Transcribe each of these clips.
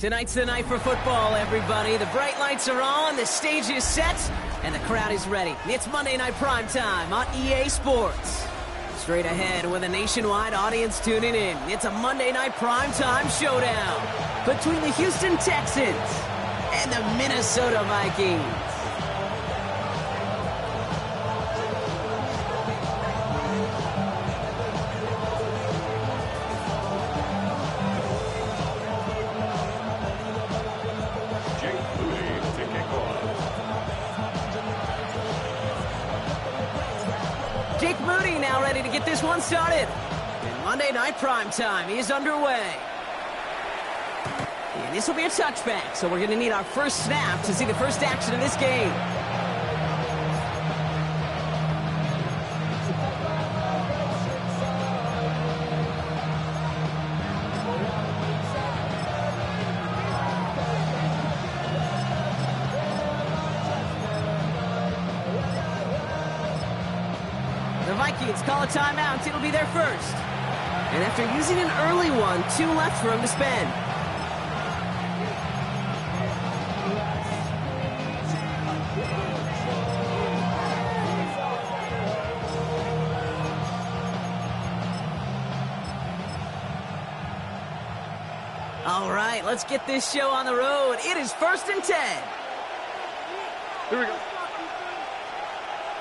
Tonight's the night for football, everybody. The bright lights are on, the stage is set, and the crowd is ready. It's Monday Night Primetime on EA Sports. Straight ahead with a nationwide audience tuning in. It's a Monday Night Primetime showdown between the Houston Texans and the Minnesota Vikings. Ready to get this one started. And Monday Night Primetime is underway. And this will be a touchback, so we're going to need our first snap to see the first action of this game. The Vikings call a timeout. It'll be their first. And after using an early one, 2 left for him to spend. All right, let's get this show on the road. It is 1st and 10. Here we go.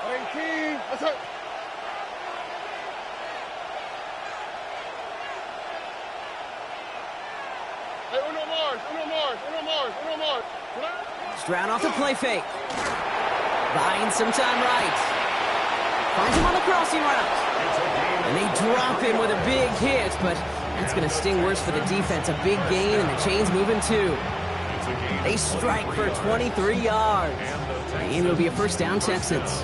19. Let's go. Stroud off the play fake. Buying some time right. Finds him on the crossing route. And they drop him with a big hit, but that's going to sting worse for the defense. A big gain, and the chain's moving too. They strike for 23 yards. And it'll be a first down, Texans.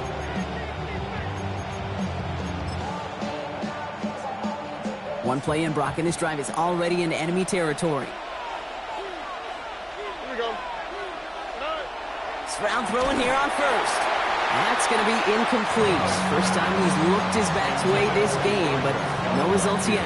One play in, Brock, and this drive is already into enemy territory. Stroud throwing here on first. That's going to be incomplete. First time he's looked his back's way this game, but no results yet.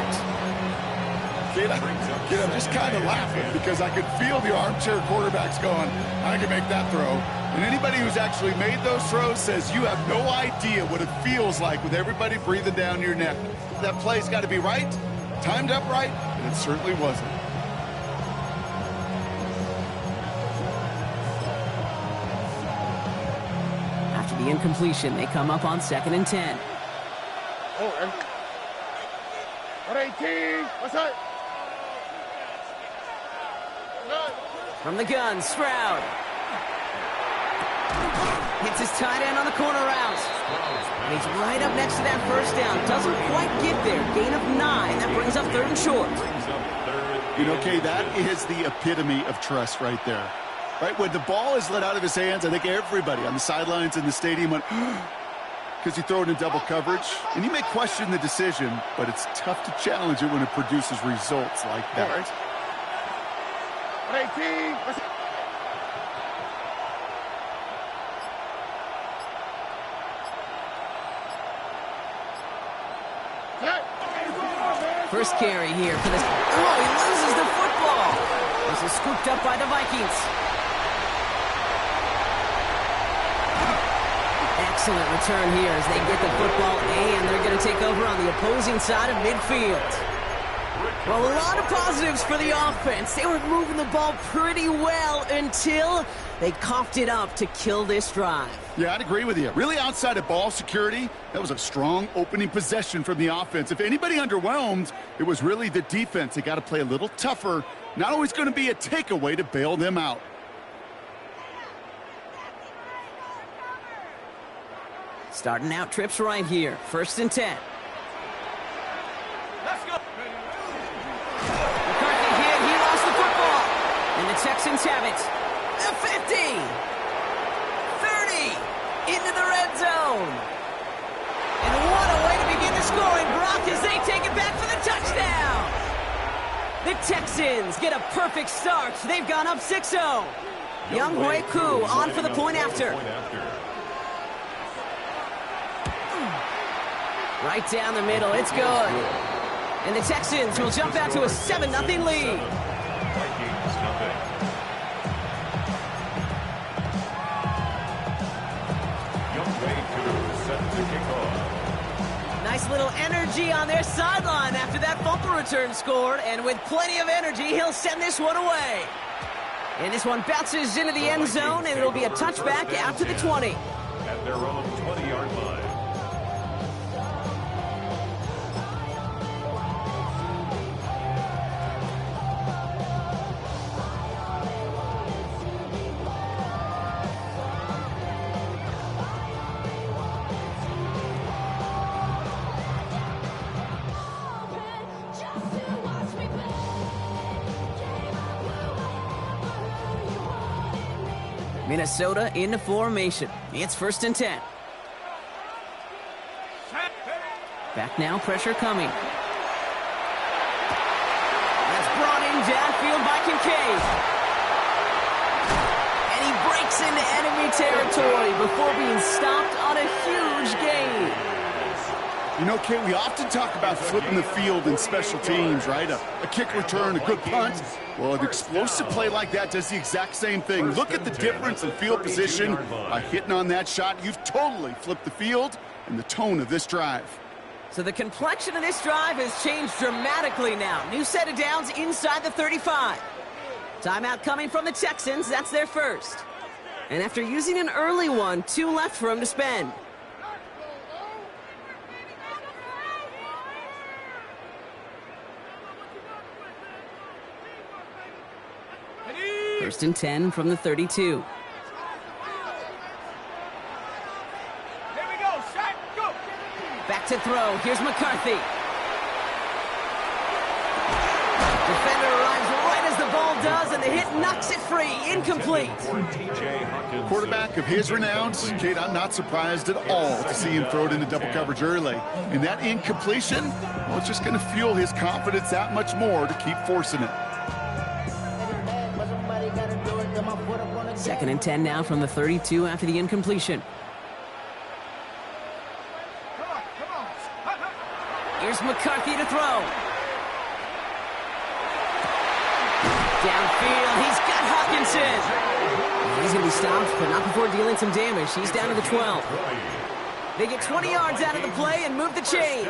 Kid, I'm just kind of laughing because I could feel the armchair quarterbacks going, I can make that throw. And anybody who's actually made those throws says you have no idea what it feels like with everybody breathing down your neck. That play's got to be right, timed up right, and it certainly wasn't. The incompletion, they come up on 2nd and 10. Oh, 18. What's that? From the gun, Stroud. Hits his tight end on the corner route. And he's right up next to that first down. Doesn't quite get there. Gain of 9. That brings up 3rd and short. You know, Kay, that is the epitome of trust right there. Right, when the ball is let out of his hands, I think everybody on the sidelines in the stadium went, because you throw it in double coverage. And you may question the decision, but it's tough to challenge it when it produces results like that. First carry here for this. Oh, he loses the football. This is scooped up by the Vikings. Excellent return here as they get the football, and they're going to take over on the opposing side of midfield. Well, a lot of positives for the offense. They were moving the ball pretty well until they coughed it up to kill this drive. Yeah, I'd agree with you. Really, outside of ball security, that was a strong opening possession from the offense. If anybody underwhelmed, it was really the defense. They got to play a little tougher. Not always going to be a takeaway to bail them out. Starting out trips right here. 1st and 10. Let's go. McCarthy hit. He lost the football. And the Texans have it. The 50. 30. Into the red zone. And what a way to begin the scoring, Brock, as they take it back for the touchdown. The Texans get a perfect start. They've gone up 6-0. Younghoe Koo on for the point after. Right down the middle, it's good. And the Texans will jump out to a 7-0 lead. Vikings nothing. nice little energy on their sideline after that fumble return scored, and with plenty of energy, he'll send this one away. And this one bounces into the end zone, and it'll be a touchback after the 20. At their own 20-yard line. Minnesota into formation. It's 1st and 10. Back now, pressure coming. That's brought in downfield by Kincaid. And he breaks into enemy territory before being stopped on a huge gain. You know, Kate, we often talk about flipping the field in special teams, right? A kick return, a good punt. Well, an explosive play like that does the exact same thing. Look at the difference in field position. By hitting on that shot, you've totally flipped the field and the tone of this drive. So the complexion of this drive has changed dramatically now. New set of downs inside the 35. Timeout coming from the Texans. That's their first. And after using an early one, 2 left for him to spend. 1st and 10 from the 32. Here we go, shot, go! Back to throw. Here's McCarthy. Defender arrives right as the ball does, and the hit knocks it free. Incomplete. Quarterback of his renown, Kate, I'm not surprised at all to see him throw it into double coverage early. And that incompletion, well, it's just going to fuel his confidence that much more to keep forcing it. 2nd and 10 now from the 32 after the incompletion. Here's McCarthy to throw. Downfield, he's got Hawkinson. He's going to be stopped, but not before dealing some damage. He's down to the 12. They get 20 yards out of the play and move the chains.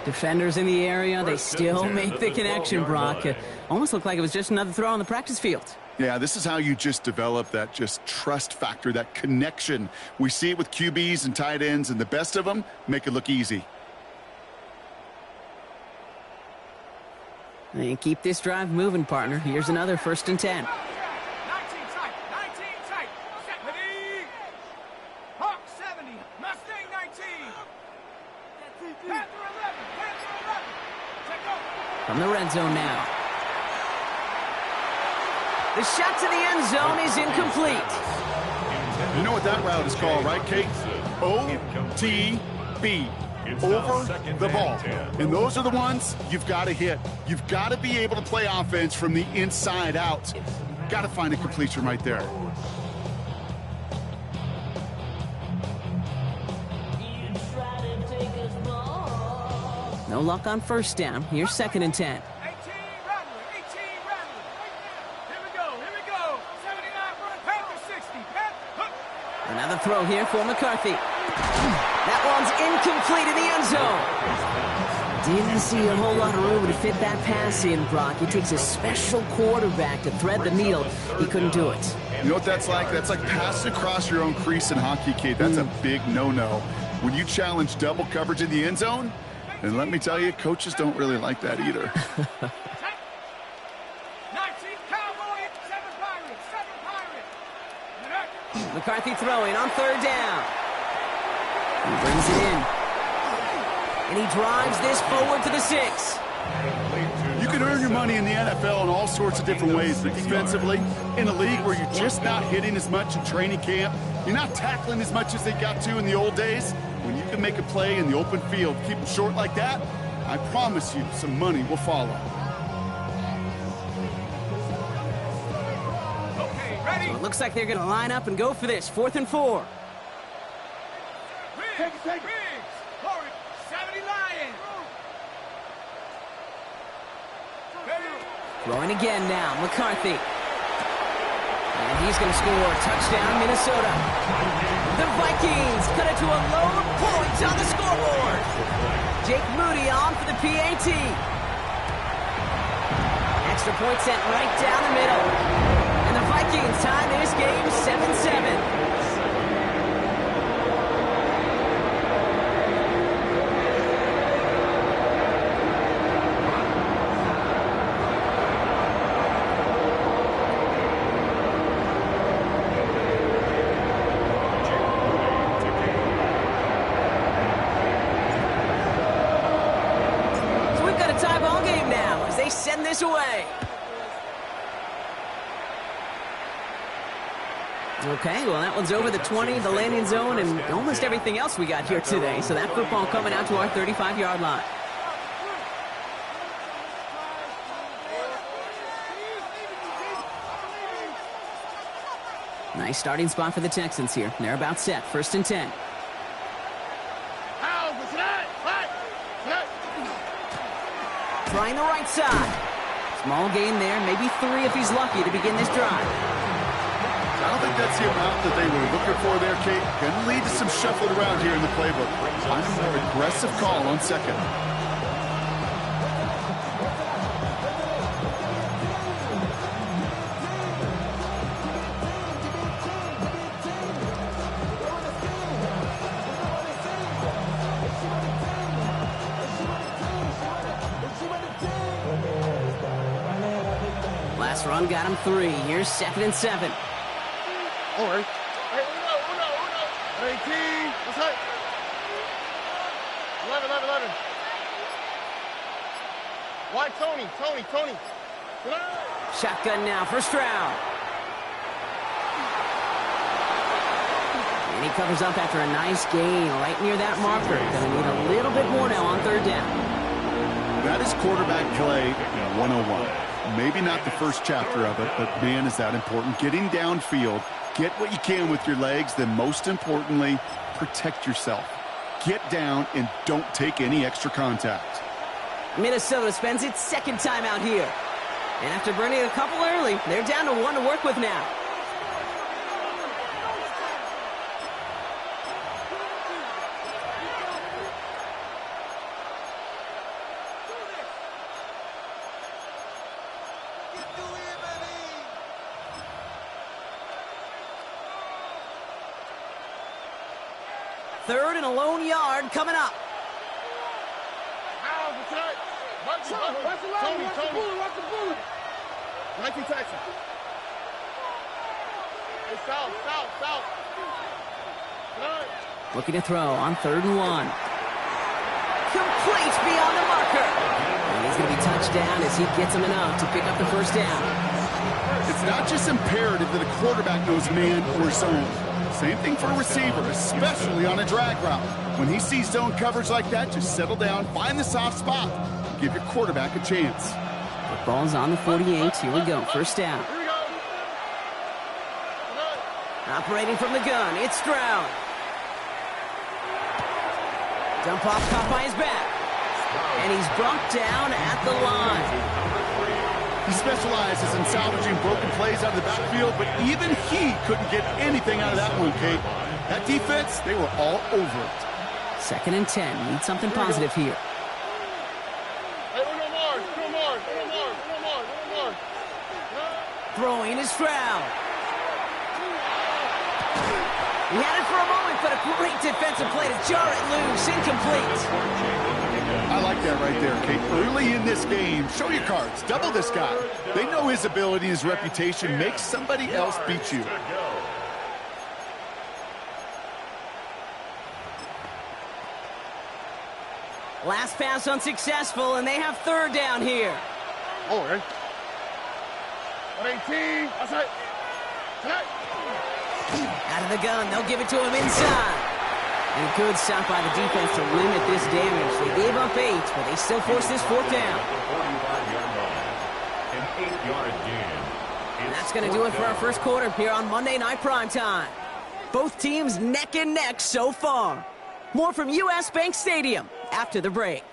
Defenders in the area, they still make the connection, Brock. Almost looked like it was just another throw on the practice field. Yeah, this is how you just develop that just trust factor, that connection. We see it with QBs and tight ends, and the best of them make it look easy. And keep this drive moving, partner. Here's another 1st and 10. 19 tight, 19 tight. Set, ready. Hawk 70, Mustang 19. Panther 11, Panther 11. Check out. From the red zone now. The shot to the end zone is incomplete. You know what that route is called, right, Kate? OTB. Over the ball. And those are the ones you've got to hit. You've got to be able to play offense from the inside out. Got to find a completion right there. No luck on 1st down. Here's 2nd and 10. 18 Rattler, 18 Rattler. Here we go. 79 Panther 60. Panther. Another throw here for McCarthy. That one's incomplete in the end zone. Didn't see a whole lot of room to fit that pass in, Brock. It takes a special quarterback to thread the needle. He couldn't do it. You know what that's like? That's like passing across your own crease in hockey, Kate. That's a big no-no. When you challenge double coverage in the end zone, and let me tell you, coaches don't really like that either. 19 Cowboys, 7 Pirates, 7 Pirates. McCarthy throwing on 3rd down. He brings it in. And he drives this forward to the 6. You can earn your money in the NFL in all sorts of different ways, but defensively, in a league where you're just not hitting as much in training camp, you're not tackling as much as they got to in the old days, when you can make a play in the open field, keep them short like that, I promise you some money will follow. Okay, ready? So it looks like they're going to line up and go for this. 4th and 4. Riggs, 70 Lions. Throwing again now, McCarthy. And he's going to score. Touchdown, Minnesota. The Vikings cut it to a lone point on the scoreboard. Jake Moody on for the PAT. Extra point sent right down the middle. And the Vikings tie this game 7-7. Send this away. Okay, well, that one's over the 20, the landing zone, and almost everything else we got here today. So that football coming out to our 35-yard line. Nice starting spot for the Texans here. They're about set. 1st and 10. Trying the right side. Small gain there, maybe 3 if he's lucky to begin this drive. I don't think that's the amount that they were looking for there, Kate. Going to lead to some shuffling around here in the playbook. Find a more aggressive call on 2nd. Last run got him 3. Here's 2nd and 7. All right. Hey, uno. 18. Let's hit. 11. Why Tony? Shotgun now, 1st round. And he covers up after a nice gain right near that marker. Gonna need a little bit more now on 3rd down. That is quarterback play 101. Maybe not the first chapter of it, but man, is that important. Getting downfield, get what you can with your legs, then most importantly, protect yourself. Get down and don't take any extra contact. Minnesota spends its 2nd time out here. And after burning a couple early, they're down to 1 to work with now. Third and a lone yard coming up. Tony. 19 Texans. Hey, south. Looking to throw on 3rd and 1. Complete beyond the marker. And he's going to be touched down as he gets him enough to pick up the 1st down. It's not just imperative that a quarterback knows man or zone. Same thing for a receiver, especially on a drag route. When he sees zone coverage like that, just settle down, find the soft spot, give your quarterback a chance. The ball's on the 48. Here we go. 1st down. Operating from the gun, it's Stroud. Dump off caught by his back. And he's brought down at the line. He specializes in salvaging broken plays out of the backfield, but even he couldn't get anything out of that one, Kate. That defense, they were all over it. 2nd and 10. Need something positive here. Hey, uno more. Throwing is Stroud. He had it for a moment, but a great defensive play to jar it loose. Incomplete. I like that right there, Kate. Early in this game, show your cards. Double this guy. They know his ability, his reputation. Make somebody else beat you. Last pass unsuccessful, and they have 3rd down here. All right. 18. That's it. Out of the gun, they'll give it to him inside. And a good stop by the defense to limit this damage. They gave up 8, but they still force this 4th down. An 8-yard gain. And that's going to do it for our 1st quarter here on Monday Night Primetime. Both teams neck and neck so far. More from U.S. Bank Stadium after the break.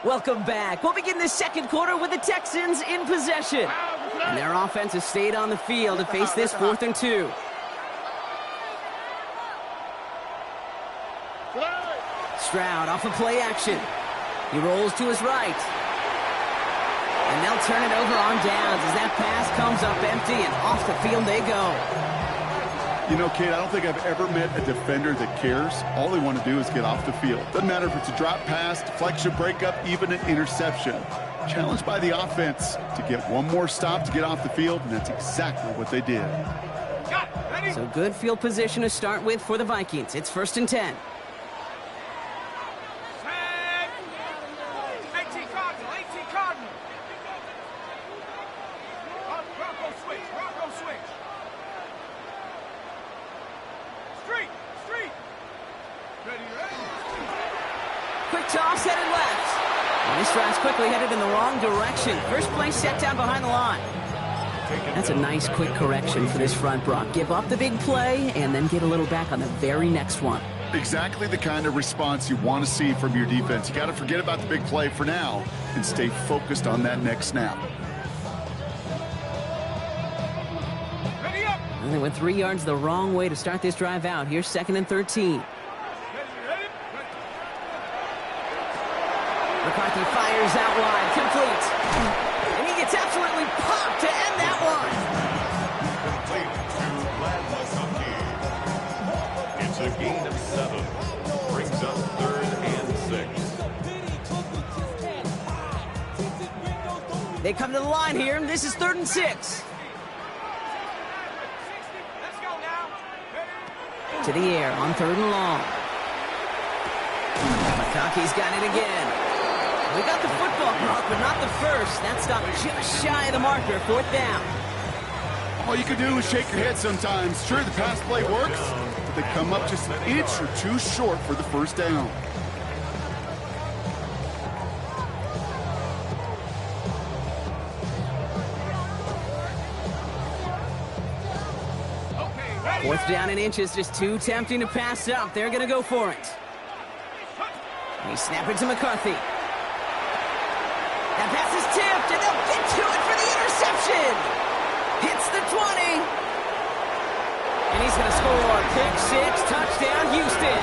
Welcome back. We'll begin this second quarter with the Texans in possession. And their offense has stayed on the field to face this 4th and 2. Stroud off of play action. He rolls to his right. And they'll turn it over on downs as that pass comes up empty and off the field they go. You know, Kate, I don't think I've ever met a defender that cares. All they want to do is get off the field. Doesn't matter if it's a drop pass, deflection, breakup, even an interception. Challenged by the offense to get one more stop to get off the field, and that's exactly what they did. So good field position to start with for the Vikings. It's 1st and 10. Quick toss headed left. And this drive's quickly headed in the wrong direction. First play set down behind the line. That's a nice quick correction for this front, Brock. Give up the big play and then get a little back on the very next one. Exactly the kind of response you want to see from your defense. You got to forget about the big play for now and stay focused on that next snap. And they went 3 yards the wrong way to start this drive out. Here's 2nd and 13. McCarthy fires out wide, complete. And he gets absolutely popped to end that one. Complete to Vlad McConkey. It's a gain of 7. Brings up 3rd and 6. They come to the line here, and this is 3rd and 6. To the air on 3rd and long. McConkey's got it again. We got the football, Brock, but not the first. That stopped just shy of the marker, 4th down. All you can do is shake your head sometimes. Sure, the pass play works, but they come up just an inch or two short for the 1st down. Fourth down and inches, just too tempting to pass up. They're going to go for it. They snap it to McCarthy. That pass is tipped, and they'll get to it for the interception. Hits the 20. And he's going to score. Pick 6, touchdown, Houston.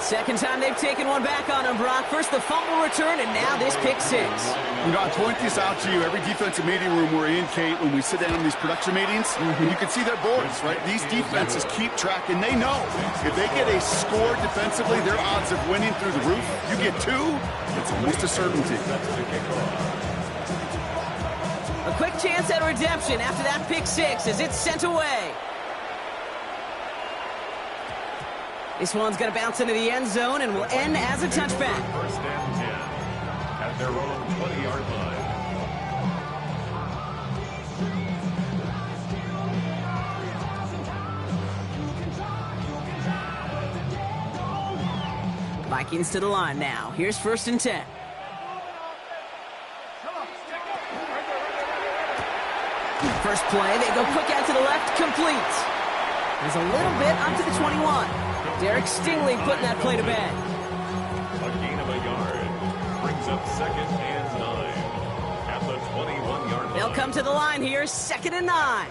Second time they've taken one back on him, Brock. First the fumble return, and now this pick 6. You know, I point this out to you every defensive meeting room we're in, Kate, when we sit down in these production meetings, and you can see their boards, right? These defenses keep track, and they know if they get a score defensively, their odds of winning through the roof. You get 2, it's almost a certainty. A quick chance at redemption after that pick 6 as it's sent away. This one's going to bounce into the end zone and will end as a touchback. 1st and 10 at their own 20-yard line. Vikings to the line now. Here's 1st and 10. First play, they go quick out to the left, complete. There's a little bit up to the 21. Derek Stingley putting that play to bed. A gain of a yard. Brings up 2nd and 9 at the 21-yard line. They'll come to the line here, 2nd and 9.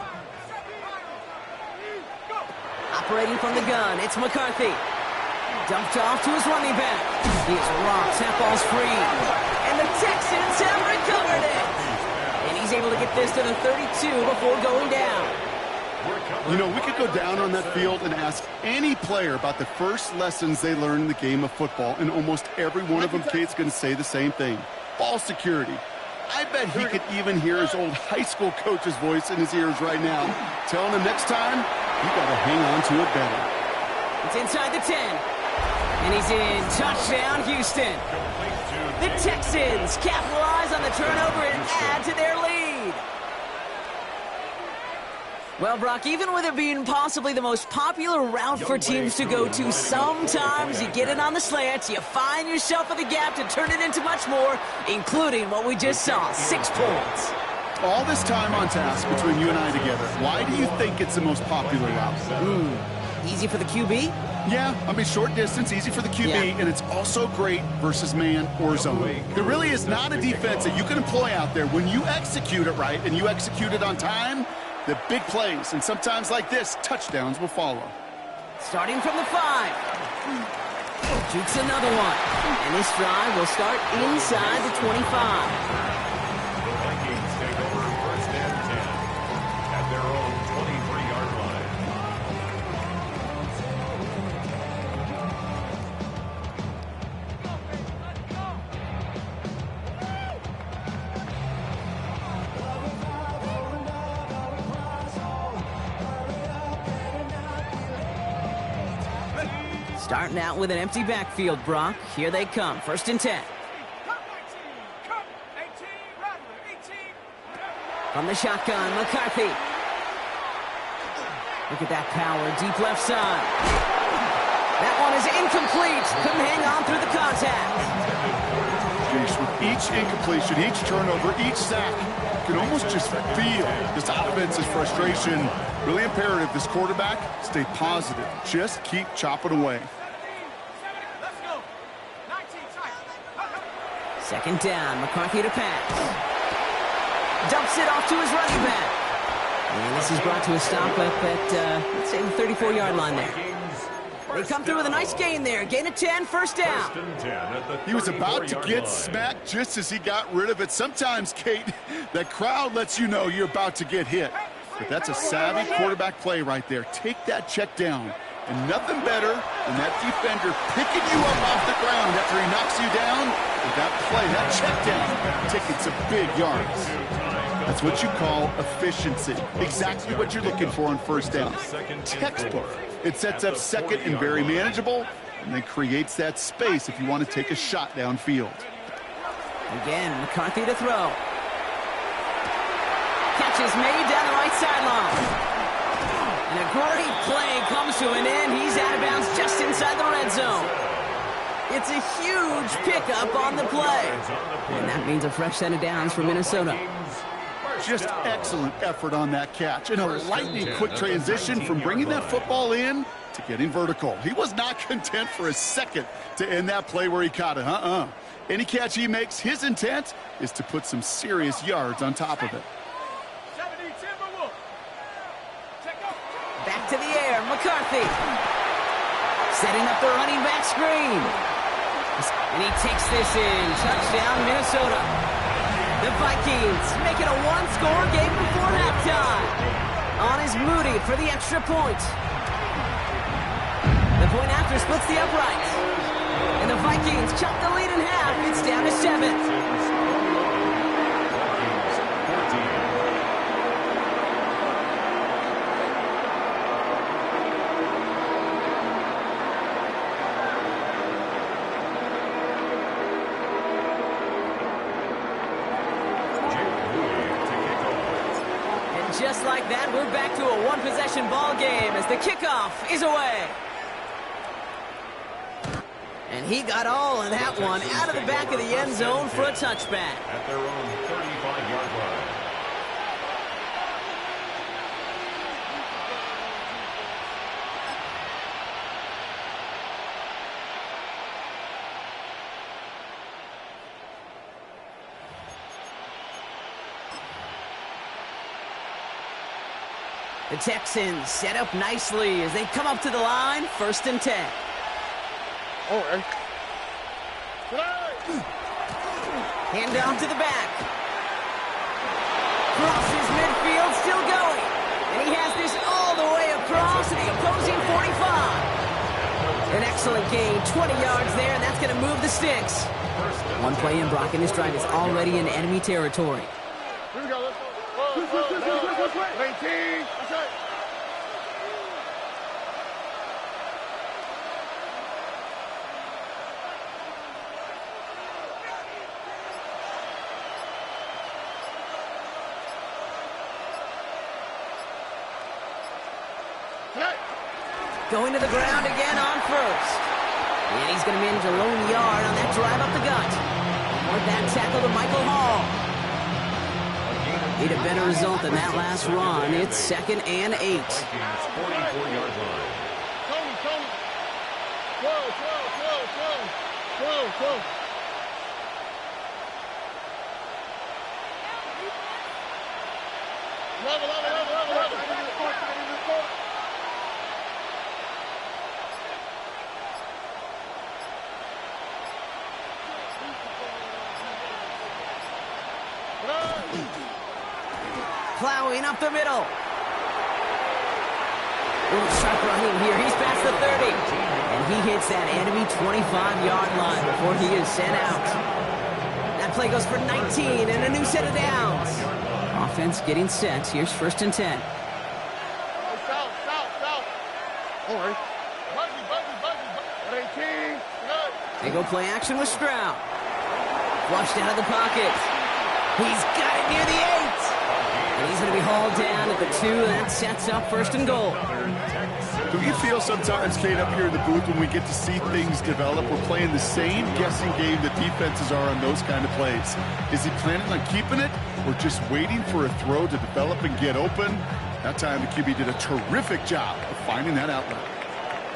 Operating from the gun, it's McCarthy. Dumped off to his running back. He is rocked, that ball's free. And the Texans have recovered it. And he's able to get this to the 32 before going down. You know, we could go down on that field and ask any player about the first lessons they learned in the game of football, and almost every one of them, Kate's going to say the same thing. Ball security. I bet he could even hear his old high school coach's voice in his ears right now, telling him next time, you got to hang on to it better. It's inside the 10. And he's in. Touchdown, Houston. The Texans capitalize on the turnover and add to their lead. Well, Brock, even with it being possibly the most popular route for teams to go to, sometimes you get it on the slants, you find yourself in the gap to turn it into much more, including what we just saw, 6 points. All this time on task between you and I together, why do you think it's the most popular route? Easy for the QB? Yeah, I mean, short distance, easy for the QB, and it's also great versus man or zone. There really is not a defense that you can employ out there. When you execute it right and you execute it on time, the big plays, and sometimes like this, touchdowns will follow. Starting from the 5. Jukes another one. And this drive will start inside the 25. The Vikings take over first and 10 at their own 23-yard line. Starting out with an empty backfield, Brock. Here they come. First and 10. Cut 19. Cut 18. Rattler. 18. From the shotgun, McCarthy. Look at that power, deep left side. That one is incomplete. Couldn't hang on through the contact. With each incompletion, each turnover, each sack, you can almost just feel this offense's frustration. Really imperative, this quarterback, stay positive. Just keep chopping away. 70. Let's go. 19 tight. Second down, McCarthy to pass. Dumps it off to his running back. And this is brought to a stop up at, let's say, the 34-yard line there. They come through with a nice gain there. Gain of 10, first down. He was about to get smacked just as he got rid of it. Sometimes, Kate, that crowd lets you know you're about to get hit. But that's a savvy quarterback play right there. Take that check down. And nothing better than that defender picking you up off the ground after he knocks you down with that play, that check down, taking some big yards. That's what you call efficiency. Exactly what you're looking for on first down. Textbook. It sets up second and very manageable, and then creates that space if you want to take a shot downfield. Again, McCarthy to throw. Catch is made down the right sideline. And a great play comes to an end. He's out of bounds just inside the red zone. It's a huge pickup on the play. And that means a fresh set of downs for Minnesota. Just excellent effort on that catch. And a lightning quick transition from bringing that football in to getting vertical. He was not content for a second to end that play where he caught it. Any catch he makes, his intent is to put some serious yards on top of it. 70 Timberwolf. Check out. Back to the air, McCarthy. Setting up the running back screen. And he takes this in. Touchdown, Minnesota. The Vikings make it a one-score game before halftime. On is Moody for the extra point. The point after splits the uprights. And the Vikings chop the lead in half. It's down to 7. Just like that, we're back to a one-possession ball game as the kickoff is away. And he got all of that one out of the back of the end zone for a touchback. At their own 35-yard line. The Texans set up nicely as they come up to the line, first and 10. All right. Hand off to the back. Crosses midfield, still going. And he has this all the way across to the opposing 45. An excellent gain, 20 yards there, and that's going to move the sticks. One play in, Brock, and this drive is already in enemy territory. Here we go. Let's go. 19. That's right. Going to the ground again on first. And he's going to manage a lone yard on that drive up the gut. With that tackle to Michael Hall. Need a better result than that last run. It's 2nd and 8. Vikings 44-yard line. close. Level. Plowing up the middle. Ooh, sharp running here. He's past the 30. And he hits that enemy 25-yard line before he is sent out. That play goes for 19 and a new set of downs. Offense getting set. Here's 1st and 10. South. All right. Buzzy. 18. They go play action with Stroud. Flushed out of the pocket. He's got it near the 8. And he's going to be hauled down at the 2, and that sets up 1st and goal. Do you feel sometimes, Kate, up here in the booth when we get to see things develop, we're playing the same guessing game that defenses are on those kind of plays? Is he planning on keeping it or just waiting for a throw to develop and get open? That time the QB did a terrific job of finding that outlet.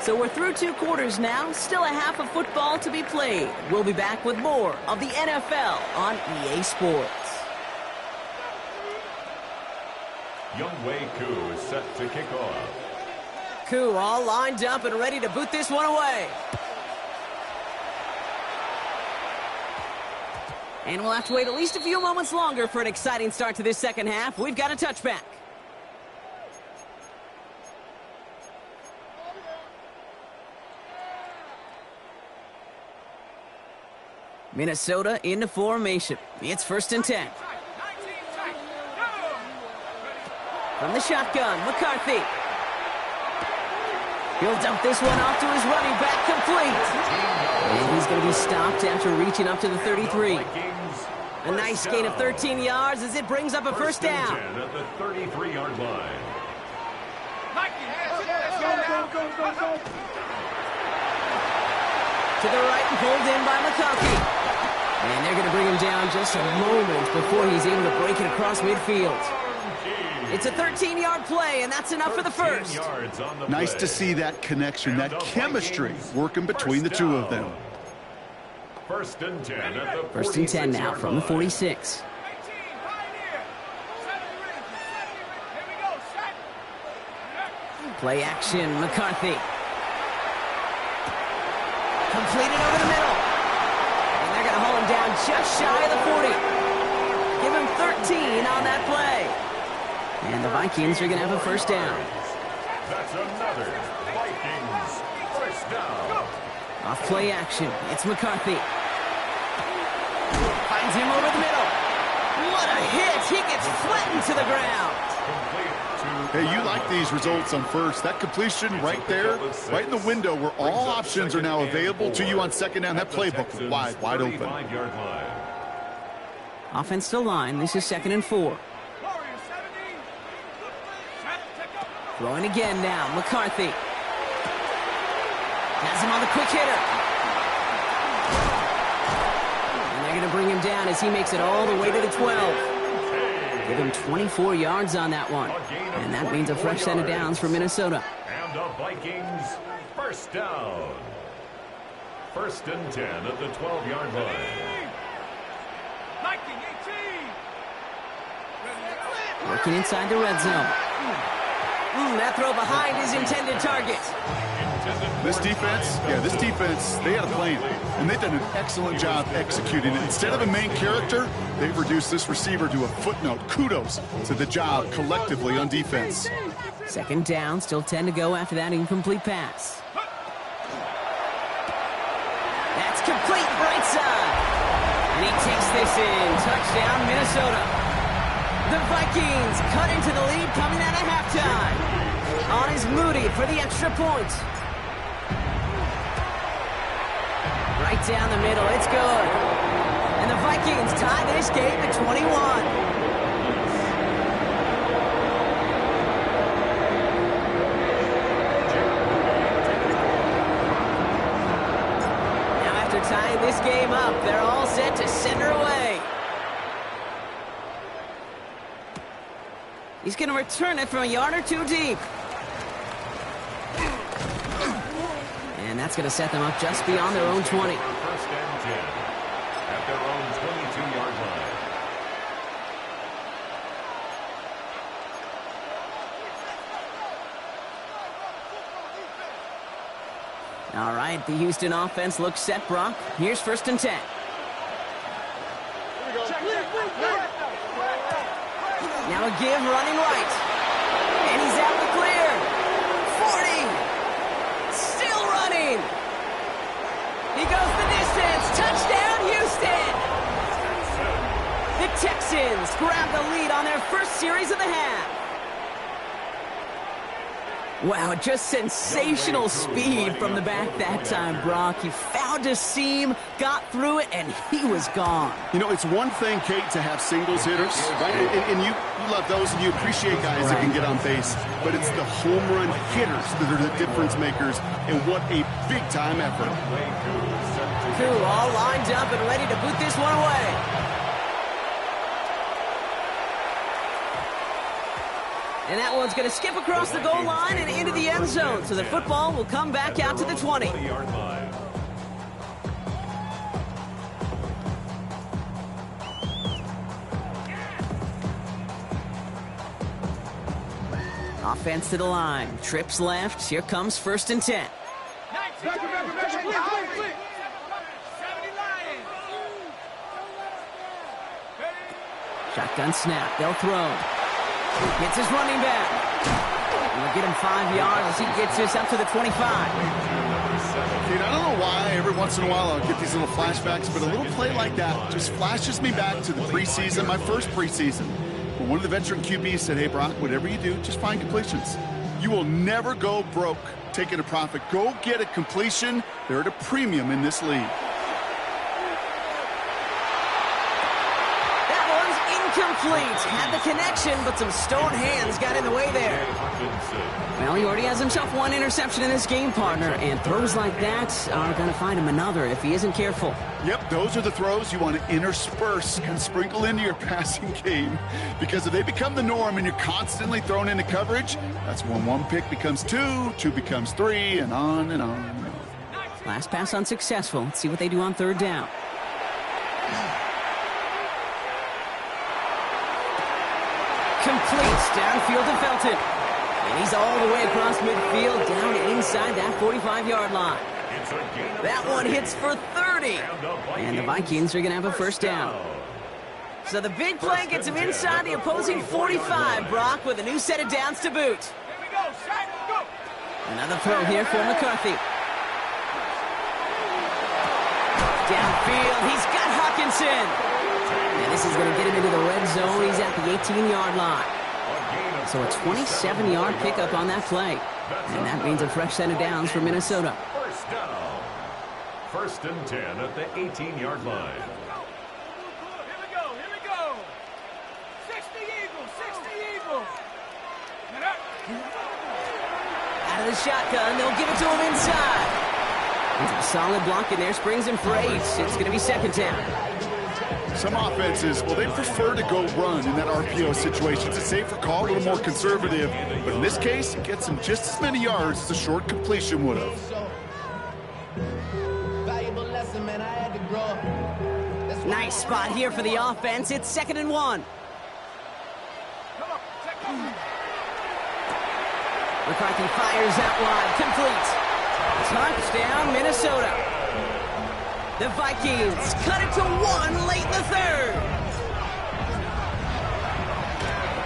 So we're through 2 quarters now. Still a half of football to be played. We'll be back with more of the NFL on EA Sports. Younghoe Koo is set to kick off. Koo all lined up and ready to boot this one away. And we'll have to wait at least a few moments longer for an exciting start to this second half. We've got a touchback. Minnesota into formation. It's 1st and 10. From the shotgun, McCarthy. He'll dump this one off to his running back, complete. And he's going to be stopped after reaching up to the 33. A nice gain of 13 yards as it brings up a 1st down. At the 33-yard line. Go. To the right and pulled in by McCarthy. And they're going to bring him down just a moment before he's able to break it across midfield. It's a 13-yard play, and that's enough for the 1st. Nice to see that connection, that chemistry working between the 2 of them. 1st and 10 at the 1st and 10 now from the 46. Play action, McCarthy. Completed over the middle. And they're going to haul him down just shy of the 40. Give him 13 on that play. And the Vikings are going to have a 1st down. That's another Vikings 1st down. Off play action. It's McCarthy. Finds him over the middle. What a hit. He gets flattened to the ground. Hey, you like these results on 1st. That completion right there, right in the window where all options are now available to you on 2nd down. That playbook is wide open. Offensive line. This is 2nd and 4. Throwing again now. McCarthy. Has him on the quick hitter. And they're going to bring him down as he makes it all the way to the 12. Give him 24 yards on that one. And that means a fresh set of downs for Minnesota. And the Vikings 1st down. 1st and 10 at the 12-yard line. Working inside the red zone. That throw behind his intended target. This defense, they had a plan, and they've done an excellent job executing it. Instead of a main character, they've reduced this receiver to a footnote. Kudos to the job collectively on defense. 2nd down, still 10 to go after that incomplete pass. That's complete, right side. And he takes this in. Touchdown, Minnesota. The Vikings cut into the lead coming out of halftime. On is Moody for the extra point. Right down the middle, it's good. And the Vikings tie this game at 21. Now after tying this game up, they're all set to send her away. He's going to return it from a yard or 2 deep. And that's going to set them up just beyond their own 20. first and 10 at their own 22-yard line. All right, the Houston offense looks set, Brock. Here's first and 10. Now a give running right. And he's out the clear. 40. Still running. He goes the distance. Touchdown, Houston. The Texans grab the lead on their first series of the half. Wow, just sensational speed from the back that time, Brock. He found a seam, got through it, and he was gone. You know, it's one thing, Kate, to have singles hitters, right? And you love those, and you appreciate guys that can get on base. But it's the home run hitters that are the difference makers, and what a big-time effort. Koo all lined up and ready to boot this one away. And that one's going to skip across the goal line and into the end zone. So the football will come back out to the 20. Offense to the line. Trips left. Here comes first and 10. Shotgun snap. They'll throw. Gets his running back. And we'll get him 5 yards as he gets this up to the 25. Kate, I don't know why every once in a while I'll get these little flashbacks, but a little play like that just flashes me back to the preseason, my first preseason. When one of the veteran QBs said, hey, Brock, whatever you do, just find completions. You will never go broke taking a profit. Go get a completion. They're at a premium in this league. Incomplete. Had the connection, but some stone hands got in the way there. Well, he already has himself one interception in this game, partner, and throws like that are going to find him another if he isn't careful. Yep, those are the throws you want to intersperse and sprinkle into your passing game, because if they become the norm and you're constantly thrown into coverage, that's when one pick becomes two, two becomes three, and on and on and on. Last pass unsuccessful. Let's see what they do on third down. Completes downfield to Felton. And he's all the way across midfield down inside that 45-yard line. That one hits for 30. And the Vikings are going to have a first down. So the big play gets him inside the opposing 45, Brock, with a new set of downs to boot. Another throw here for McCarthy. Downfield, he's got Hawkinson. And this is going to get him into the red zone. He's at the 18-yard line. So a 27-yard pickup on that play. And that means a fresh set of downs for Minnesota. First down. First and 10 at the 18-yard line. Here we go. 60 Eagles, 60 Eagles. Out of the shotgun, they'll give it to him inside. And a solid block in there, springs him for 8. It's going to be second down. Some offenses, well, they prefer to go run in that RPO situation. It's a safer call, a little more conservative. But in this case, it gets them just as many yards as a short completion would have. Nice spot here for the offense. It's 2nd and 1. McCarthy fires out wide. Complete. Touchdown, Minnesota. The Vikings cut it to 1 late in the third.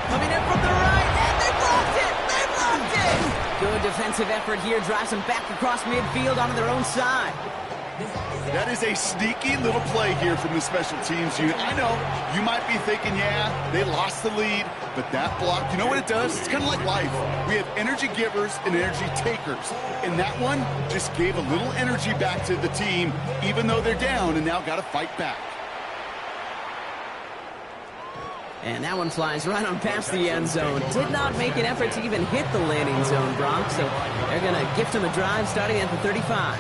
Coming in from the right, and they blocked it! They blocked it! Good defensive effort here, drives them back across midfield onto their own side. That is a sneaky little play here from the special teams unit. I know, you might be thinking, yeah, they lost the lead, but that block, you know what it does? It's kind of like life. We have energy givers and energy takers. And that one just gave a little energy back to the team, even though they're down and now got to fight back. And that one flies right on past the end zone. Did not make an effort to even hit the landing zone, Brock. So they're going to gift him a drive starting at the 35.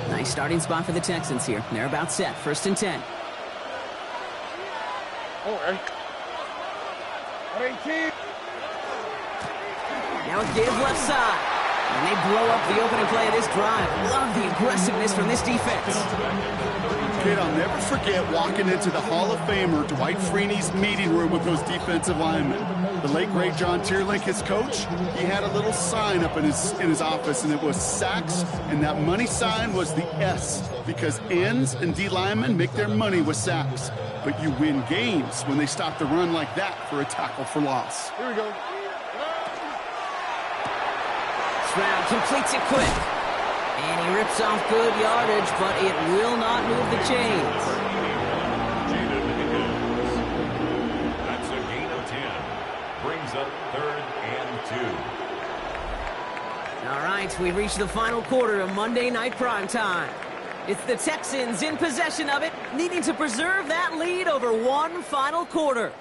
Nice starting spot for the Texans here. They're about set. First and 10. All right. 18. Now a give left side. And they blow up the opening play of this drive. Love the aggressiveness from this defense. Kid, I'll never forget walking into the Hall of Famer Dwight Freeney's meeting room with those defensive linemen. The late, great John Tierlink, his coach, he had a little sign up in his office, and it was sacks, and that money sign was the S, because ends and D linemen make their money with sacks. But you win games when they stop the run like that for a tackle for loss. Here we go. Stroud completes it quick. And he rips off good yardage, but it will not move the chains. That's a gain of 10. Brings up 3rd and 2. All right, we reach the final quarter of Monday Night Primetime. It's the Texans in possession of it, needing to preserve that lead over one final quarter.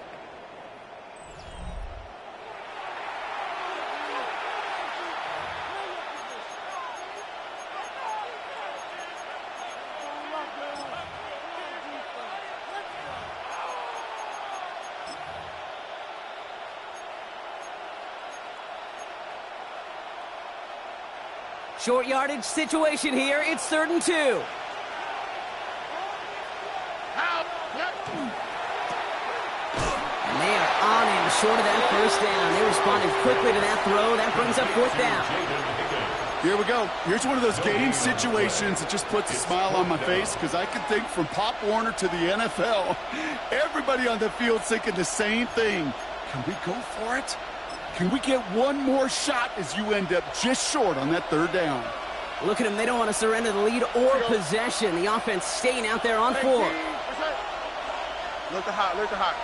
Short yardage situation here. It's 3rd and 2. And they are on him short of that first down. They responded quickly to that throw. That brings up 4th down. Here we go. Here's one of those game situations that just puts a smile on my face, because I can think from Pop Warner to the NFL, everybody on the field thinking the same thing. Can we go for it? Can we get one more shot as you end up just short on that 3rd down? Look at them. They don't want to surrender the lead or possession. The offense staying out there on 4. Look hot, look hot.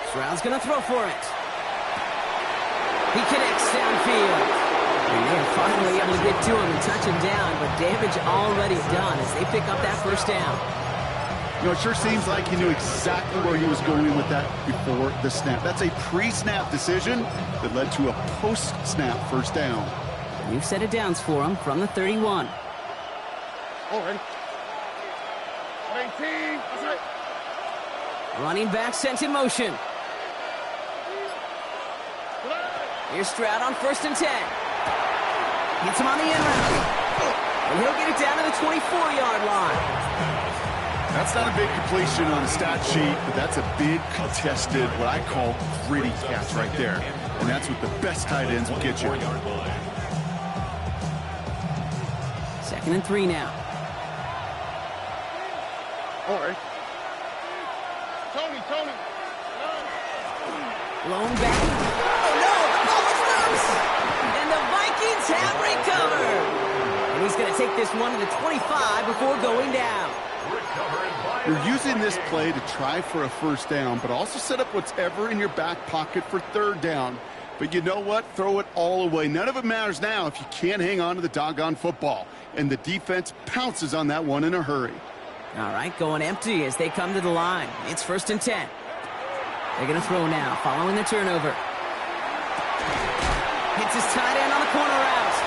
Stroud's going to throw for it. He connects downfield. And they are finally able to get to him and touch him down, but damage already done as they pick up that first down. You know, it sure seems like he knew exactly where he was going with that before the snap. That's a pre-snap decision that led to a post-snap first down. New set of downs for him from the 31. All right. 18. That's right. Running back sent in motion. Here's Stroud on 1st and 10. Hits him on the end route. And he'll get it down to the 24-yard line. That's not a big completion on a stat sheet, but that's a big contested, what I call gritty catch right there. And that's what the best tight ends will get you. 2nd and 3 now. All right. Tony. Blown back. Oh, no! The ball is loose! And the Vikings have recovered! And he's going to take this one to the 25 before going down. You're using this play to try for a first down, but also set up whatever in your back pocket for 3rd down. But you know what? Throw it all away. None of it matters now if you can't hang on to the doggone football. And the defense pounces on that one in a hurry. All right, going empty as they come to the line. It's 1st and 10. They're going to throw now, following the turnover. Hits his tight end on the corner route.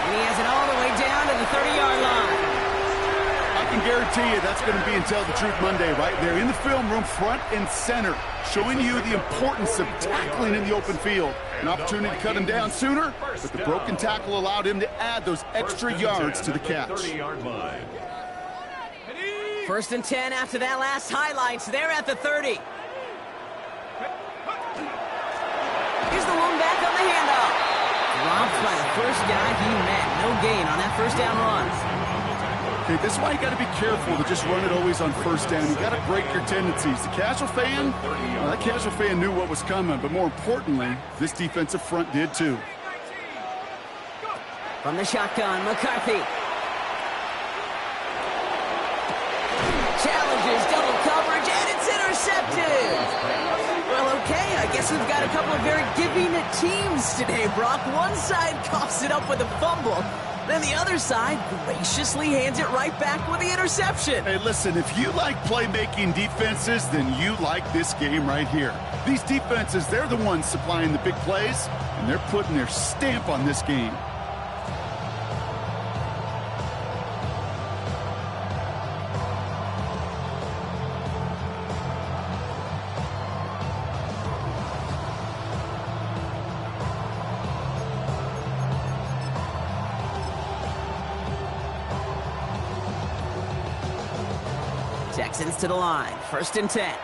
And he has it all the way down to the 30-yard line. I can guarantee you that's going to be in Tell the Truth Monday right there in the film room, front and center, showing you the importance of tackling in the open field. An opportunity to cut him down sooner, but the broken tackle allowed him to add those extra yards to the catch. 30-yard line. 1st and 10 after that last highlights. They're at the 30. Here's the one back on the handoff. Dropped by the first guy he met. No gain on that first down run. Okay, this is why you got to be careful to just run it always on first down. You got to break your tendencies. The casual fan, well, that casual fan knew what was coming, but more importantly, this defensive front did too. From the shotgun, McCarthy. Challenges, double coverage, and it's intercepted. Well, okay, I guess we've got a couple of very giving teams today, Brock. One side coughs it up with a fumble. Then the other side graciously hands it right back with the interception. Hey, listen, if you like playmaking defenses, then you like this game right here. These defenses, they're the ones supplying the big plays, and they're putting their stamp on this game. Texans to the line. 1st and 10.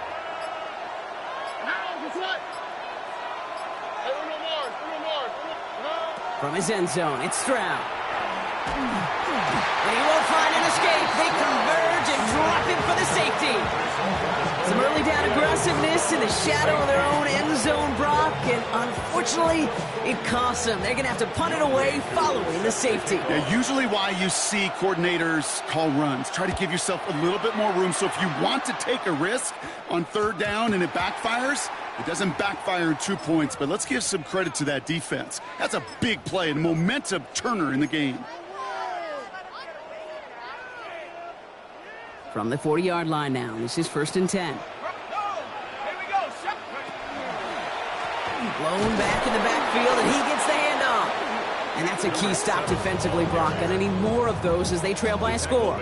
From his end zone, it's Stroud. And he won't find an escape. They converge and drop him for the safety. Some early down aggressiveness in the shadow of their own end zone, Brock, and unfortunately, it costs them. They're going to have to punt it away following the safety. Yeah, usually why you see coordinators call runs. Try to give yourself a little bit more room. So if you want to take a risk on 3rd down and it backfires, it doesn't backfire in 2 points. But let's give some credit to that defense. That's a big play and momentum turner in the game. From the 40-yard line now, this is 1st and 10. Blown back in the backfield, and he gets the handoff. And that's a key stop defensively, Brock. Gonna need more of those as they trail by a score.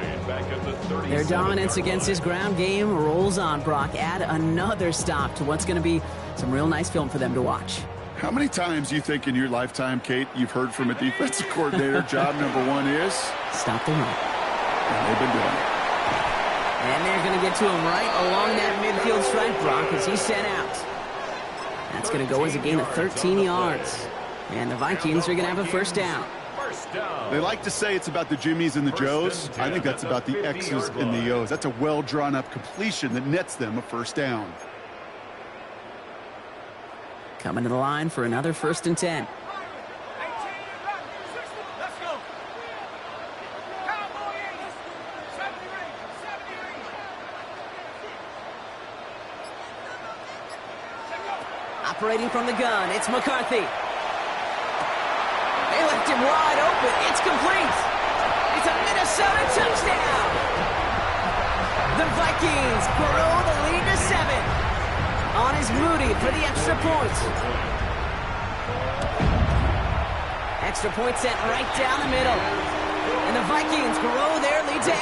Their dominance against his ground game rolls on, Brock. Add another stop to what's going to be some real nice film for them to watch. How many times do you think in your lifetime, Kate, you've heard from a defensive coordinator, job number 1 is? Stop the run. And they've been doing it. And they're going to get to him right along that midfield stripe, Brock, as he's sent out. That's going to go as a gain of 13 yards. And the Vikings are going to have a 1st down. They like to say it's about the Jimmies and the Joes. I think that's about the X's and the O's. That's a well-drawn-up completion that nets them a 1st down. Coming to the line for another 1st and 10. Operating from the gun, it's McCarthy. They left him wide open. It's complete. It's a Minnesota touchdown. The Vikings grow the lead to 7. On is Moody for the extra point. Extra point sent right down the middle. And the Vikings grow their lead to 8.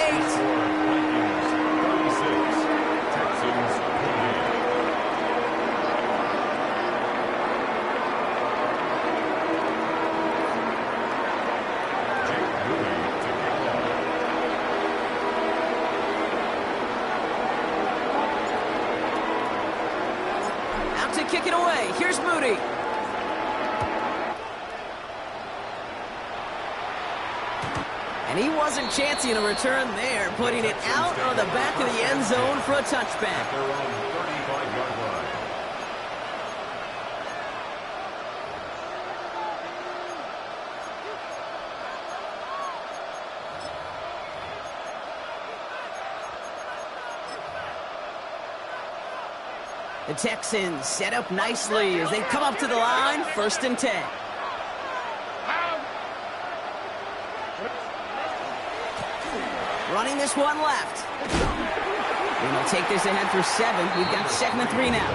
Kick it away. Here's Moody. And he wasn't chancing a return there, putting it out on the back of the end zone for a touchback. The Texans set up nicely as they come up to the line, 1st and 10. Running this one left. And they'll take this ahead for 7. We've got 2nd and 3 now.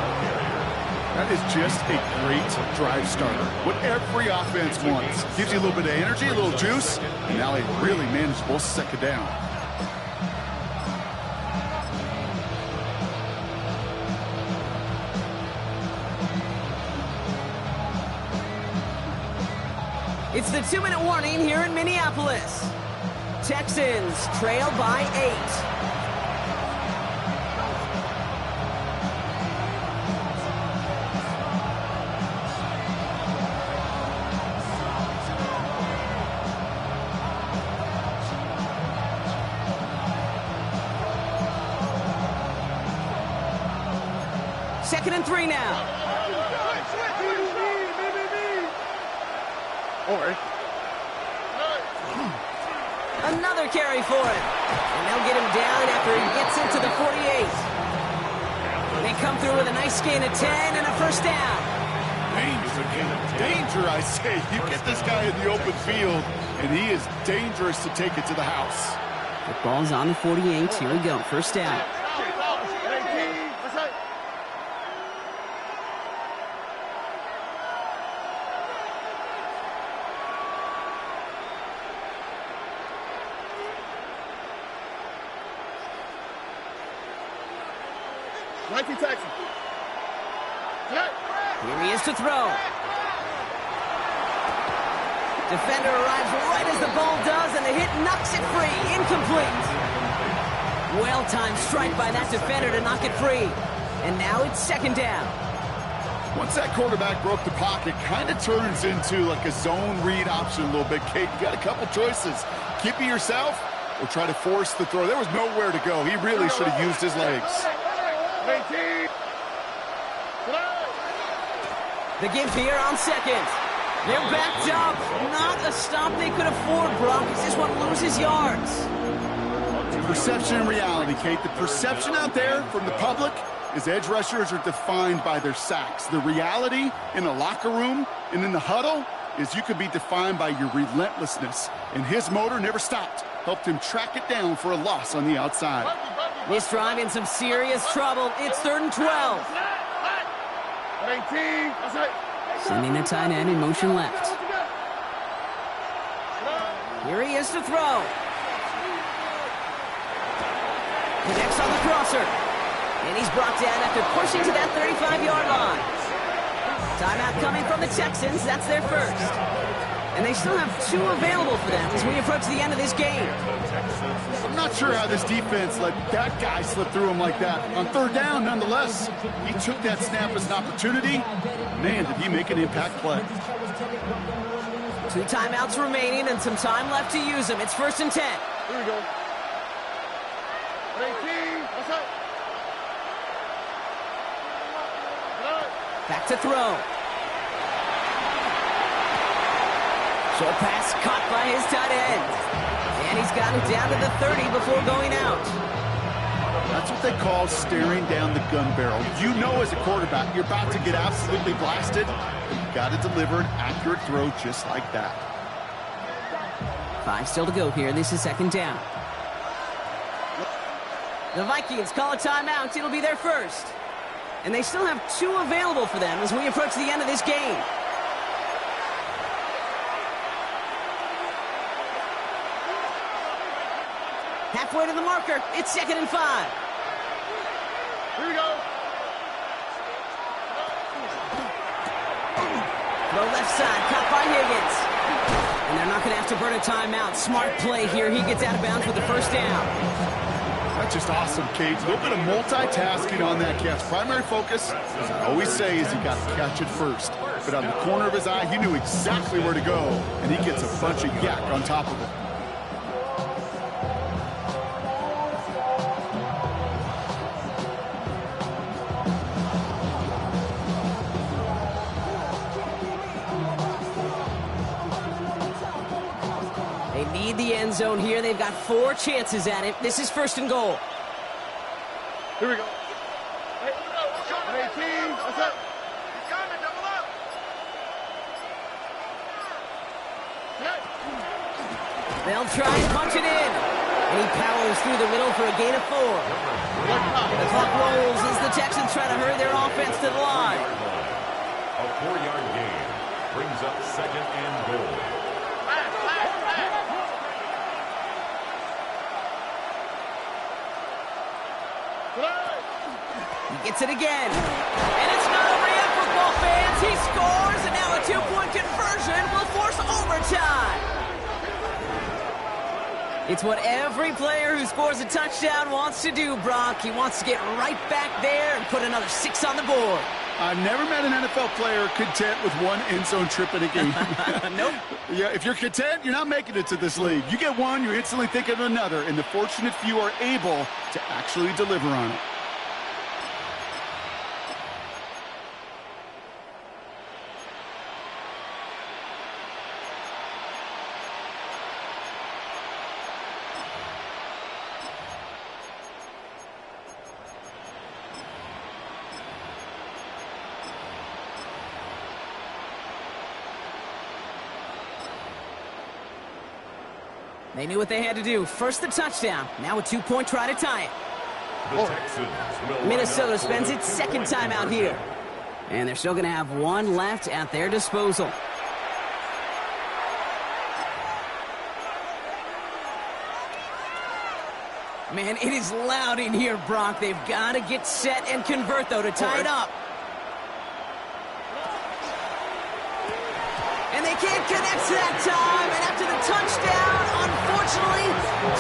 That is just a great drive starter. What every offense wants. Gives you a little bit of energy, a little juice, and now a really manageable 2nd down. It's the 2-minute warning here in Minneapolis. Texans trail by 8. Second and 3 now. Another carry for him. And they'll get him down after he gets into the 48. They come through with a nice gain of 10 and a 1st down. Danger, I say. You get this guy in the open field, and he is dangerous to take it to the house. The ball's on the 48. Here we go. 1st down. Texans. Here he is to throw. Defender arrives right as the ball does, and the hit knocks it free. Incomplete. Well-timed strike by that defender to knock it free. And now it's second down. Once that quarterback broke the pocket, kind of turns into like a zone read option a little bit. Kate, you got a couple choices. Keep it yourself or try to force the throw. There was nowhere to go. He really should have used his legs. 18. The give here on second. They're backed up. Not a stop they could afford, Brock, as this one loses yards. Perception and reality, Kate. The perception out there from the public is edge rushers are defined by their sacks. The reality in the locker room and in the huddle is you could be defined by your relentlessness. And his motor never stopped. Helped him track it down for a loss on the outside. This drive in some serious trouble. It's 3rd and 12. 18. Sending the tight end in motion left. Here he is to throw. Connects on the crosser. And he's brought down after pushing to that 35-yard line. Timeout coming from the Texans. That's their first. And they still have 2 available for them as we approach the end of this game. I'm not sure how this defense let that guy slip through him like that. On 3rd down, nonetheless, he took that snap as an opportunity. Man, did he make an impact play. 2 timeouts remaining and some time left to use them. It's 1st and 10. Here we go. 18. Back to throw. Short pass caught by his tight end. And he's got it down to the 30 before going out. That's what they call staring down the gun barrel. You know as a quarterback, you're about to get absolutely blasted. You've got to deliver an accurate throw just like that. 5 still to go here. This is 2nd down. The Vikings call a timeout. It'll be their first. And they still have 2 available for them as we approach the end of this game. Halfway to the marker. It's 2nd and 5. Here we go. Throw left side, caught by Higgins. And they're not going to have to burn a timeout. Smart play here. He gets out of bounds with the first down. That's just awesome, Cage. A little bit of multitasking on that catch. Primary focus, as I always say, is you got to catch it first. But on the corner of his eye, he knew exactly where to go, and he gets a bunch of yak on top of it. They need the end zone here. They've got 4 chances at it. This is 1st and goal. Here we go. 18. That's it. They'll try and punch it in. And he powers through the middle for a gain of 4. The clock rolls as the Texans try to hurry their offense to the line. A 4-yard gain brings up 2nd and goal. He gets it again. And it's not over yet, football fans. He scores, and now a 2-point conversion will force overtime. It's what every player who scores a touchdown wants to do, Brock. He wants to get right back there and put another 6 on the board. I've never met an NFL player content with 1 end zone trip in a game. Nope. Yeah, if you're content, you're not making it to this league. You get 1, you're instantly thinking of another, and the fortunate few are able to actually deliver on it. They knew what they had to do. First the touchdown. Now a 2-point try to tie it. The Texans will Minnesota spends its 2nd time out here. And they're still going to have 1 left at their disposal. Man, it is loud in here, Brock. They've got to get set and convert, though, to tie it up. And they can't connect that time. And after the touchdown, unfortunately,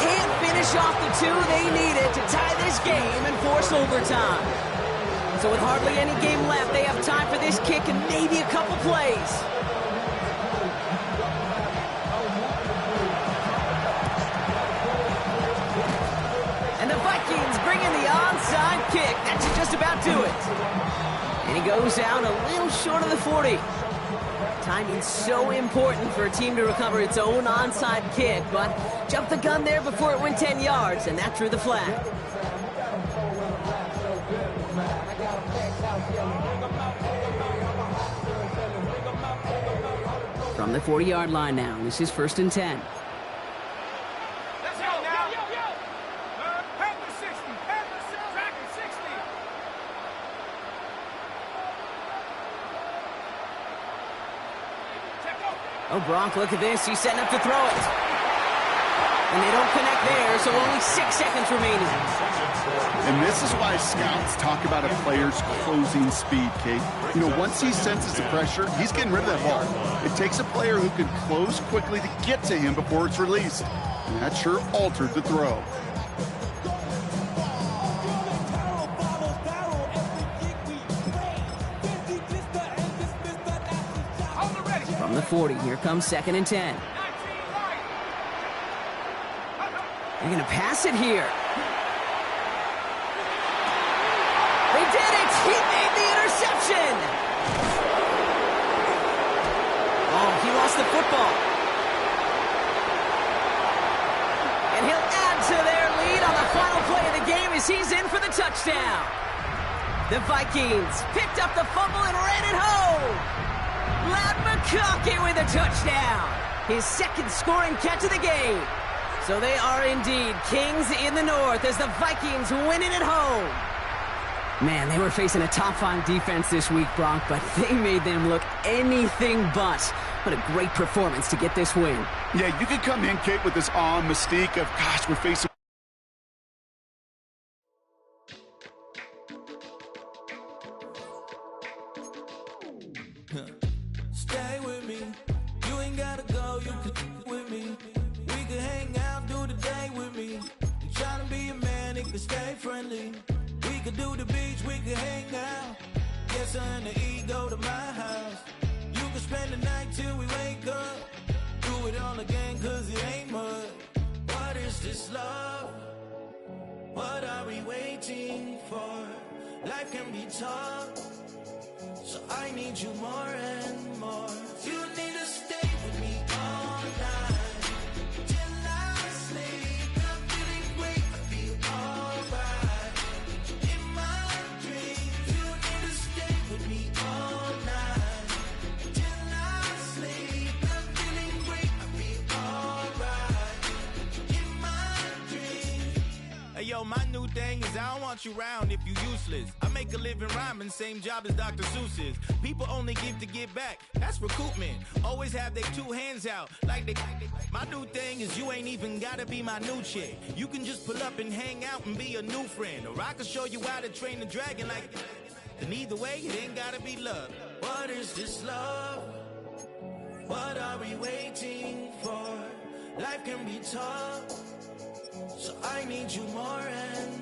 can't finish off the two they needed to tie this game and force overtime. So with hardly any game left, they have time for this kick and maybe a couple plays. And the Vikings bring in the onside kick. That should just about do it. And he goes out a little short of the 40. Timing's so important for a team to recover its own onside kick, but jumped the gun there before it went 10 yards, and that drew the flag. From the 40-yard line now, this is 1st and 10. Let's go now. Panther 60. Panther 60. Tracker 60. Oh, Bronk, look at this. He's setting up to throw it. And they don't connect there, so only 6 seconds remaining. And this is why scouts talk about a player's closing speed, Kate. You know, once he senses the pressure, he's getting rid of that ball. It takes a player who can close quickly to get to him before it's released. And that sure altered the throw. From the 40, here comes 2nd and 10. They're going to pass it here. They did it! He made the interception! Oh, he lost the football. And he'll add to their lead on the final play of the game as he's in for the touchdown. The Vikings picked up the fumble and ran it home. Lad McConkey with a touchdown. His 2nd scoring catch of the game. So they are indeed kings in the north as the Vikings win it at home. Man, they were facing a top 5 defense this week, Bronk, but they made them look anything but. What a great performance to get this win. Yeah, you could come in, Kate, with this awe and mystique of, gosh, we're facing... Stay with me. You ain't gotta go, you can with me. We can hang out, do the day with me. I'm trying to be a man, it can stay friendly. We could do the beach, we could hang out. Get something to eat, go to my house. You can spend the night till we wake up. Do it all again, cause it ain't mud. What is this love? What are we waiting for? Life can be tough, so I need you more and more. You need to stay with me all night till I sleep. I'm feeling great, I feel alright. In my dreams, you need to stay with me all night till I sleep. I'm feeling great, I feel alright. In my dreams. Hey yo, my new thing is I don't want you around if you useless. I make a living rhyming, same job as Dr. Seuss's. People only give to get back, that's recoupment. Always have their 2 hands out, like they. My new thing is you ain't even gotta be my new chick. You can just pull up and hang out and be a new friend. Or I can show you how to train the dragon like. And either way, it ain't gotta be love. What is this love? What are we waiting for? Life can be tough, so I need you more and